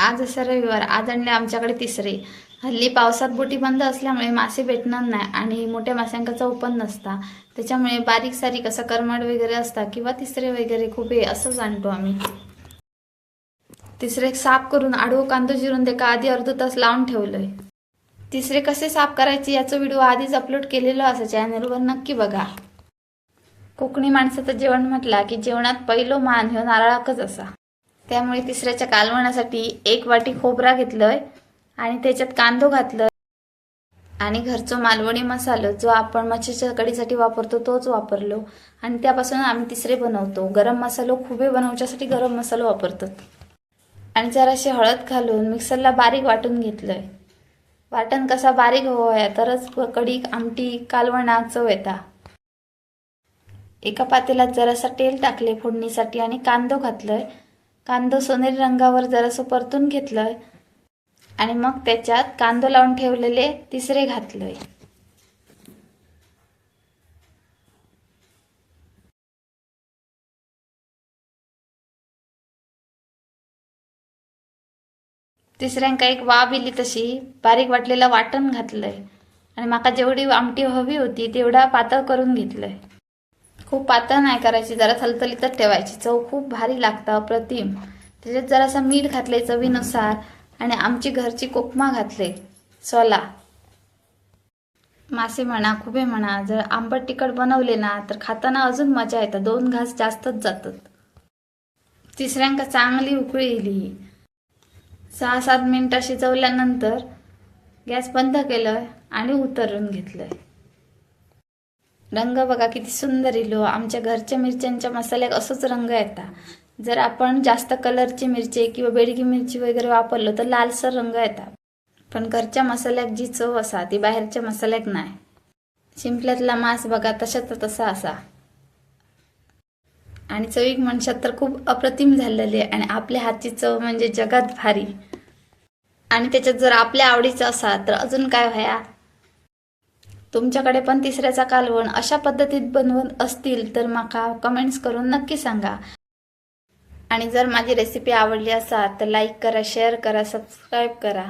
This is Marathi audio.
आज असा रविवार, आज आणले आमच्याकडे तिसरे. हल्ली पावसात बोटी बंद असल्यामुळे मासे भेटणार नाही आणि मोठ्या माशांचा चव पण नसता. त्याच्यामुळे बारीक सारीक असं करमाड वगैरे असता किंवा तिसरे वगैरे खूप असंच आणतो आम्ही. तिसरे साफ करून आडवं कांदो जिरून ते आधी अर्धा तास लावून ठेवलंय. तिसरे कसे साफ करायचे याचा व्हिडिओ आधीच अपलोड केलेला असा चॅनलवर, नक्की बघा. कोकणी माणसाचं जेवण म्हटला की जेवणात पहिलो मान ह्यो नारळाकच असा. त्यामुळे तिसऱ्याच्या कालवणासाठी 1 वाटी खोबरा घेतलंय आणि त्याच्यात कांदो घातलंय आणि घरचो मालवणी मसालो जो आपण मच्छीच्या कढीसाठी वापरतो तोच वापरलो. आणि त्यापासून आम्ही तिसरे बनवतो. गरम मसालो खुबे बनवण्यासाठी गरम मसालो वापरतात. आणि जराशी हळद घालून मिक्सरला बारीक वाटून घेतलंय. वाटण कसा बारीक हवंय तरच कढी, आमटी, कालवणाक चव येता. एका पातेल्यात जरासा तेल टाकले फोडणीसाठी आणि कांदो घातलंय. कांदो सोनेरी रंगावर जरासं परतून घेतलंय आणि मग त्याच्यात कांदो लावून ठेवलेले तिसरे घातलंय. तिसऱ्यांका एक वाफ इली तशी बारीक वाटलेलं वाटण घातलंय आणि माका जेवढी आमटी हवी होती तेवढा पातळ करून घेतलंय. खूप पातळ नाही करायची, जरा थलथलीतच ठेवायची. चव खूप भारी लागतं, अप्रतिम. त्याच्यात जरासा मीठ घातले चवीनुसार आणि आमची घरची कोकमा घातले सोला. मासे म्हणा खुबे म्हणा जर आंबट तिखट बनवले ना तर खाताना अजून मजा येतं. 2 घास जास्तच जातात. तिसऱ्यांका चांगली उकळी इली. 6-7 मिनिटं शिजवल्यानंतर गॅस बंद केलं आणि उतरून घेतलंय. रंग बघा किती सुंदर इलो. आमच्या घरच्या मिरच्यांच्या मसाल्याक असंच रंग येता. जर आपण जास्त कलरची मिरची किंवा बेडगी मिरची वगैरे वापरलो तर लालसर रंग येतात. पण घरच्या मसाल्याक जी चव असा ती बाहेरच्या मसाल्याक नाही. शिंपल्यातला मास बघा तशाचा तसा असा. आणि चवीक म्हणशात तर खूप अप्रतिम झालेली आहे. आणि आपल्या हातची चव म्हणजे जगात भारी. आणि त्याच्यात जर आपल्या आवडीचं असा तर अजून काय व्हाया. तुमच्याकडे पण तिसऱ्याचा कालवण अशा पद्धतीत बनवत असतील तर माका कमेंट्स करून नक्की सांगा. आणि जर माझी रेसिपी आवडली असा तर लाईक करा, शेअर करा, सबस्क्राईब करा.